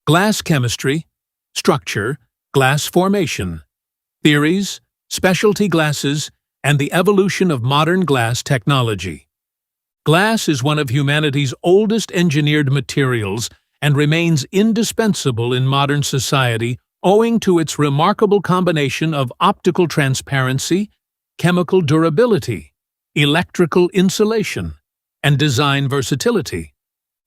glass chemistry, structure, glass formation, theories, specialty glasses, and the evolution of modern glass technology. Glass is one of humanity's oldest engineered materials and remains indispensable in modern society owing to its remarkable combination of optical transparency, chemical durability, electrical insulation, and design versatility.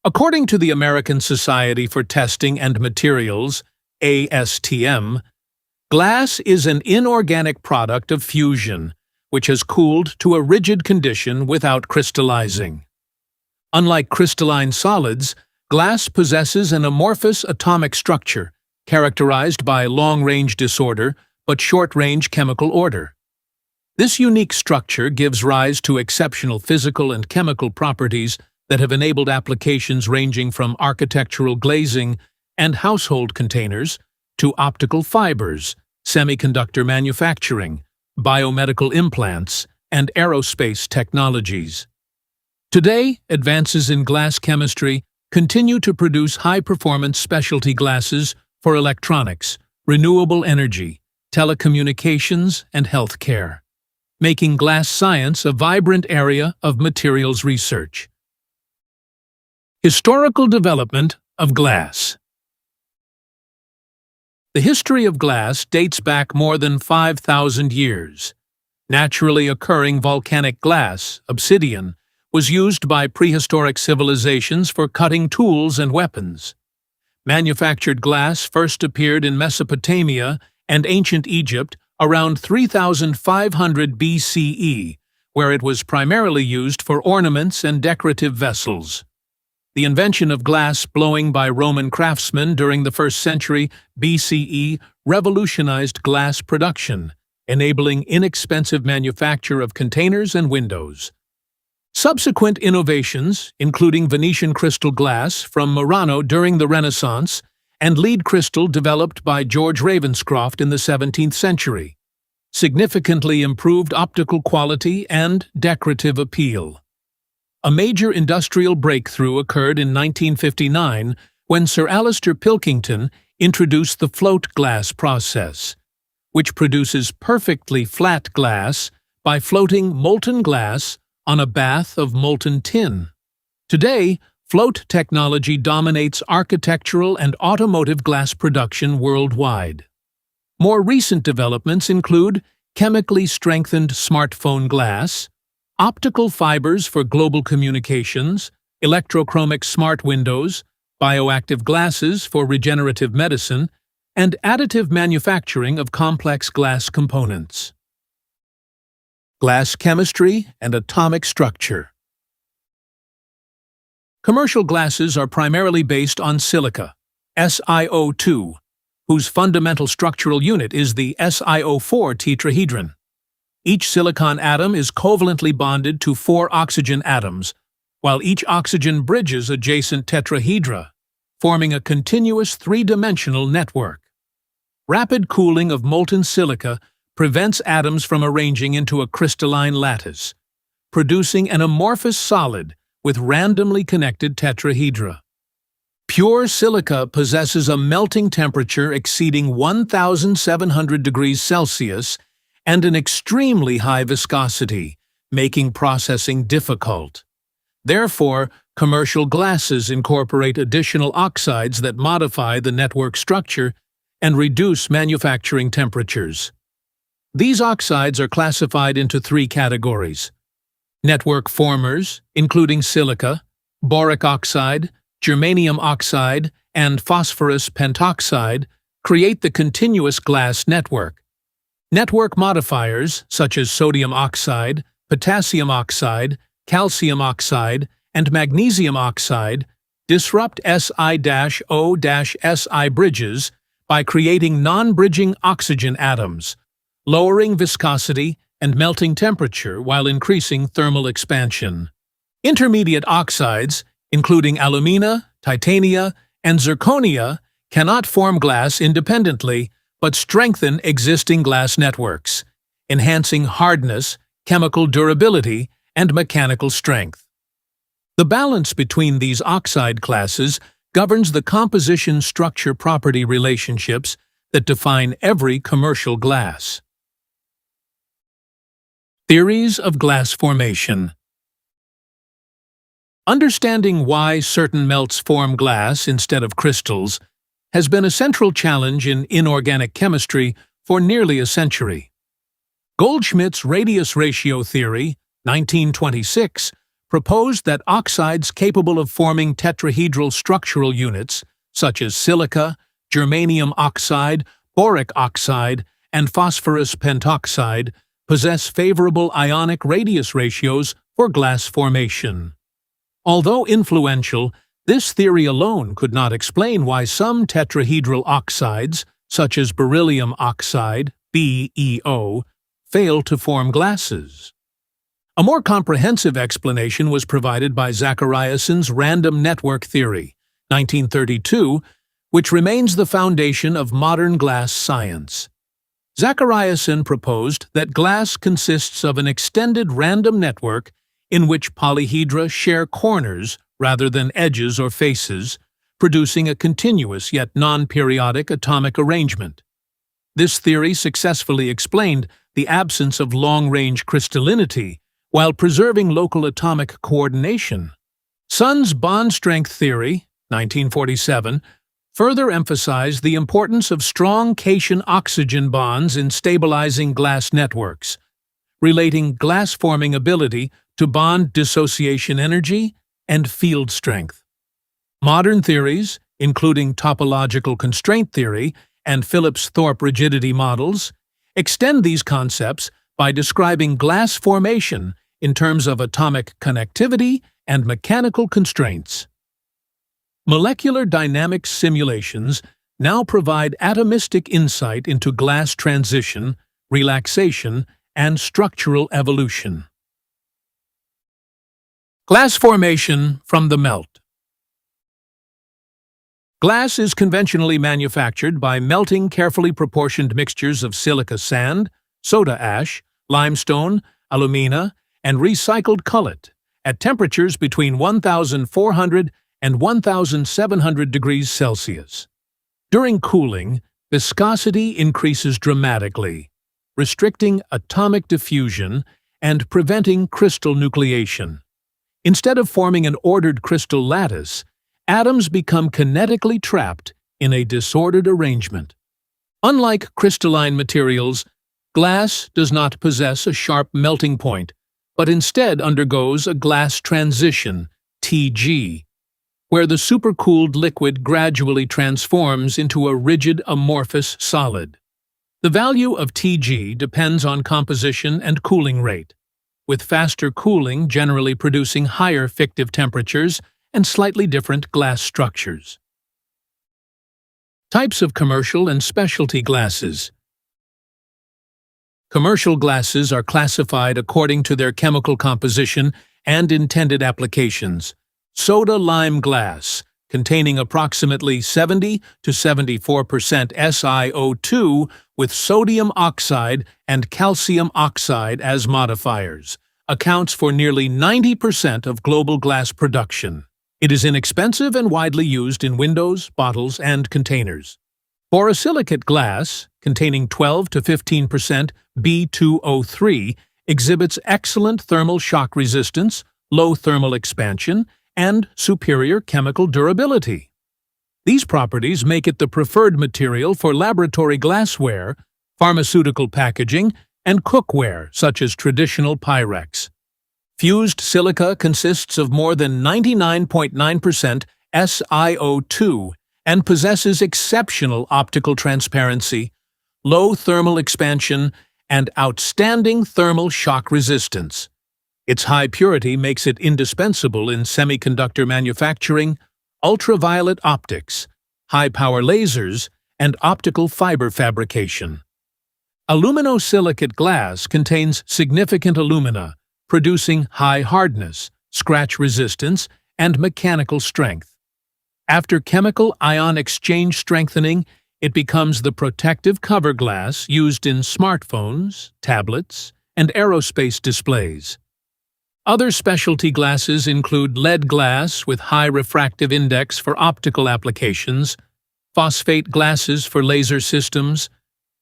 According to the American Society for Testing and Materials, ASTM, glass is an inorganic product of fusion, which has cooled to a rigid condition without crystallizing. Unlike crystalline solids, glass possesses an amorphous atomic structure, characterized by long-range disorder but short-range chemical order. This unique structure gives rise to exceptional physical and chemical properties that have enabled applications ranging from architectural glazing and household containers to optical fibers, semiconductor manufacturing, biomedical implants, and aerospace technologies. Today, advances in glass chemistry continue to produce high-performance specialty glasses for electronics, renewable energy, telecommunications, and healthcare, making glass science a vibrant area of materials research. Historical development of glass. The history of glass dates back more than 5,000 years. Naturally occurring volcanic glass, obsidian, was used by prehistoric civilizations for cutting tools and weapons. Manufactured glass first appeared in Mesopotamia and ancient Egypt around 3,500 BCE, where it was primarily used for ornaments and decorative vessels. The invention of glass blowing by Roman craftsmen during the 1st century BCE revolutionized glass production, enabling inexpensive manufacture of containers and windows. Subsequent innovations, including Venetian crystal glass from Murano during the Renaissance and lead crystal developed by George Ravenscroft in the 17th century, significantly improved optical quality and decorative appeal. A major industrial breakthrough occurred in 1959 when Sir Alistair Pilkington introduced the float glass process, which produces perfectly flat glass by floating molten glass on a bath of molten tin. Today, float technology dominates architectural and automotive glass production worldwide. More recent developments include chemically strengthened smartphone glass, optical fibers for global communications, electrochromic smart windows, bioactive glasses for regenerative medicine, and additive manufacturing of complex glass components. Glass chemistry and atomic structure. Commercial glasses are primarily based on silica, SiO2, whose fundamental structural unit is the SiO4 tetrahedron. Each silicon atom is covalently bonded to 4 oxygen atoms, while each oxygen bridges adjacent tetrahedra, forming a continuous 3-dimensional network. Rapid cooling of molten silica prevents atoms from arranging into a crystalline lattice, producing an amorphous solid with randomly connected tetrahedra. Pure silica possesses a melting temperature exceeding 1,700 degrees Celsius and an extremely high viscosity, making processing difficult. Therefore, commercial glasses incorporate additional oxides that modify the network structure and reduce manufacturing temperatures. These oxides are classified into 3 categories: network formers, including silica, boric oxide, germanium oxide, and phosphorus pentoxide, create the continuous glass network. Network modifiers, such as sodium oxide, potassium oxide, calcium oxide, and magnesium oxide, disrupt Si-O-Si bridges by creating non-bridging oxygen atoms, lowering viscosity and melting temperature while increasing thermal expansion. Intermediate oxides, including alumina, titania, and zirconia, cannot form glass independently but strengthen existing glass networks, enhancing hardness, chemical durability, and mechanical strength. The balance between these oxide classes governs the composition structure-property relationships that define every commercial glass. Theories of glass formation. Understanding why certain melts form glass instead of crystals has been a central challenge in inorganic chemistry for nearly a century. Goldschmidt's radius ratio theory, 1926, proposed that oxides capable of forming tetrahedral structural units, such as silica, germanium oxide, boric oxide, and phosphorus pentoxide, possess favorable ionic radius ratios for glass formation. Although influential, this theory alone could not explain why some tetrahedral oxides, such as beryllium oxide, BeO, fail to form glasses. A more comprehensive explanation was provided by Zachariason's random network theory, 1932, which remains the foundation of modern glass science. Zachariason proposed that glass consists of an extended random network in which polyhedra share corners rather than edges or faces, producing a continuous yet non-periodic atomic arrangement. This theory successfully explained the absence of long-range crystallinity while preserving local atomic coordination. Sun's bond strength theory, 1947, further emphasized the importance of strong cation-oxygen bonds in stabilizing glass networks, relating glass-forming ability to bond dissociation energy and field strength. Modern theories, including topological constraint theory and Phillips-Thorpe rigidity models, extend these concepts by describing glass formation in terms of atomic connectivity and mechanical constraints. Molecular dynamics simulations now provide atomistic insight into glass transition, relaxation, and structural evolution. Glass formation from the melt. Glass is conventionally manufactured by melting carefully proportioned mixtures of silica sand, soda ash, limestone, alumina, and recycled cullet at temperatures between 1,400 and 1,700 degrees Celsius. During cooling, viscosity increases dramatically, restricting atomic diffusion and preventing crystal nucleation. Instead of forming an ordered crystal lattice, atoms become kinetically trapped in a disordered arrangement. Unlike crystalline materials, glass does not possess a sharp melting point, but instead undergoes a glass transition, TG, where the supercooled liquid gradually transforms into a rigid amorphous solid. The value of TG depends on composition and cooling rate, with faster cooling generally producing higher fictive temperatures and slightly different glass structures. Types of commercial and specialty glasses. Commercial glasses are classified according to their chemical composition and intended applications. Soda-lime glass, containing approximately 70 to 74% SiO2 with sodium oxide and calcium oxide as modifiers, accounts for nearly 90% of global glass production. It is inexpensive and widely used in windows, bottles, and containers. Borosilicate glass, containing 12 to 15% B2O3, exhibits excellent thermal shock resistance, low thermal expansion, and superior chemical durability. These properties make it the preferred material for laboratory glassware, pharmaceutical packaging, and cookware such as traditional Pyrex. Fused silica consists of more than 99.9% SiO2 and possesses exceptional optical transparency, low thermal expansion, and outstanding thermal shock resistance. Its high purity makes it indispensable in semiconductor manufacturing, ultraviolet optics, high-power lasers, and optical fiber fabrication. Aluminosilicate glass contains significant alumina, producing high hardness, scratch resistance, and mechanical strength. After chemical ion exchange strengthening, it becomes the protective cover glass used in smartphones, tablets, and aerospace displays. Other specialty glasses include lead glass with high refractive index for optical applications, phosphate glasses for laser systems,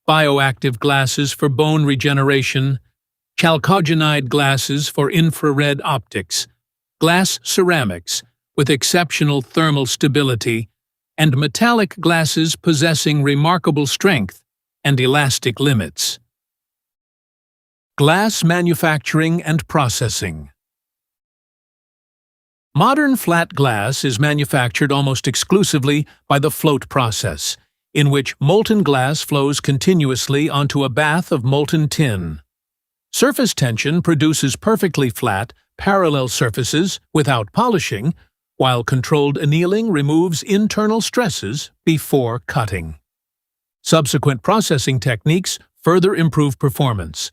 bioactive glasses for bone regeneration, chalcogenide glasses for infrared optics, glass ceramics with exceptional thermal stability, and metallic glasses possessing remarkable strength and elastic limits. Glass manufacturing and processing. Modern flat glass is manufactured almost exclusively by the float process, in which molten glass flows continuously onto a bath of molten tin. Surface tension produces perfectly flat, parallel surfaces without polishing, while controlled annealing removes internal stresses before cutting. Subsequent processing techniques further improve performance.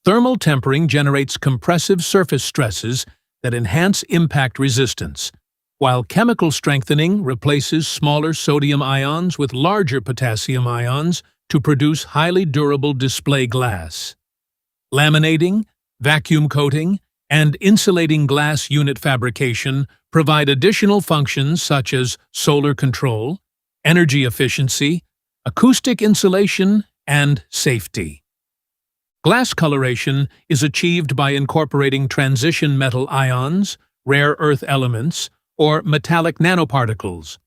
Thermal tempering generates compressive surface stresses that enhance impact resistance, while chemical strengthening replaces smaller sodium ions with larger potassium ions to produce highly durable display glass. Laminating, vacuum coating, and insulating glass unit fabrication provide additional functions such as solar control, energy efficiency, acoustic insulation, and safety. Glass coloration is achieved by incorporating transition metal ions, rare earth elements, or metallic nanoparticles.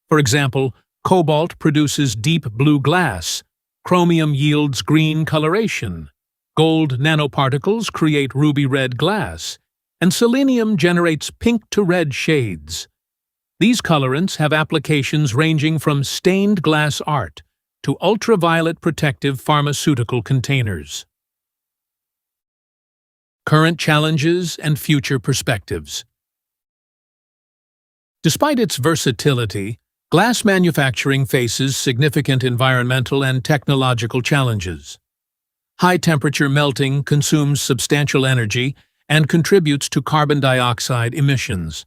For example, cobalt produces deep blue glass, chromium yields green coloration, gold nanoparticles create ruby red glass, and selenium generates pink to red shades. These colorants have applications ranging from stained glass art to ultraviolet protective pharmaceutical containers. Current challenges and future perspectives. Despite its versatility, glass manufacturing faces significant environmental and technological challenges. High-temperature melting consumes substantial energy and contributes to carbon dioxide emissions.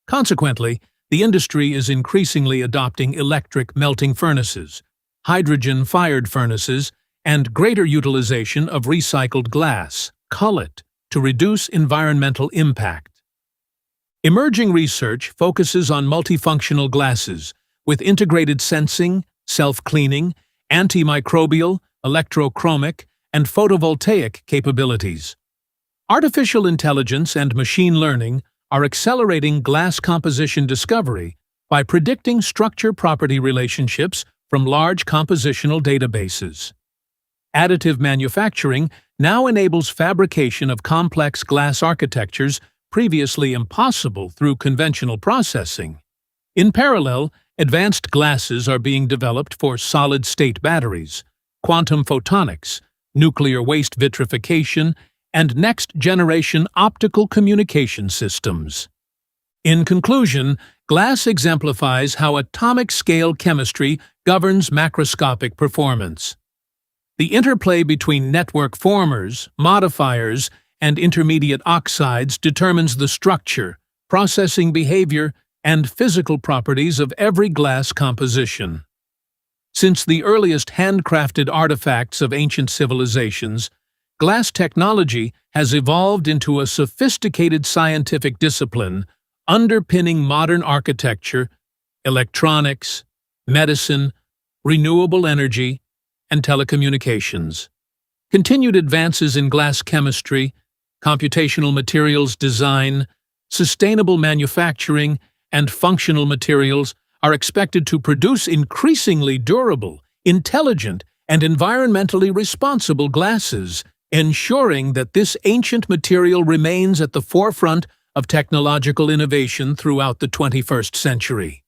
Consequently, the industry is increasingly adopting electric melting furnaces, hydrogen-fired furnaces, and greater utilization of recycled glass, cullet, to reduce environmental impact. Emerging research focuses on multifunctional glasses with integrated sensing, self-cleaning, antimicrobial, electrochromic, and photovoltaic capabilities. Artificial intelligence and machine learning are accelerating glass composition discovery by predicting structure-property relationships from large compositional databases. Additive manufacturing now enables fabrication of complex glass architectures previously impossible through conventional processing. In parallel, advanced glasses are being developed for solid-state batteries, quantum photonics, nuclear waste vitrification, and next-generation optical communication systems. In conclusion, glass exemplifies how atomic-scale chemistry governs macroscopic performance. The interplay between network formers, modifiers, and intermediate oxides determines the structure, processing behavior, and physical properties of every glass composition. Since the earliest handcrafted artifacts of ancient civilizations, glass technology has evolved into a sophisticated scientific discipline underpinning modern architecture, electronics, medicine, renewable energy, and telecommunications. Continued advances in glass chemistry, computational materials design, sustainable manufacturing, and functional materials are expected to produce increasingly durable, intelligent, and environmentally responsible glasses, ensuring that this ancient material remains at the forefront of technological innovation throughout the 21st century.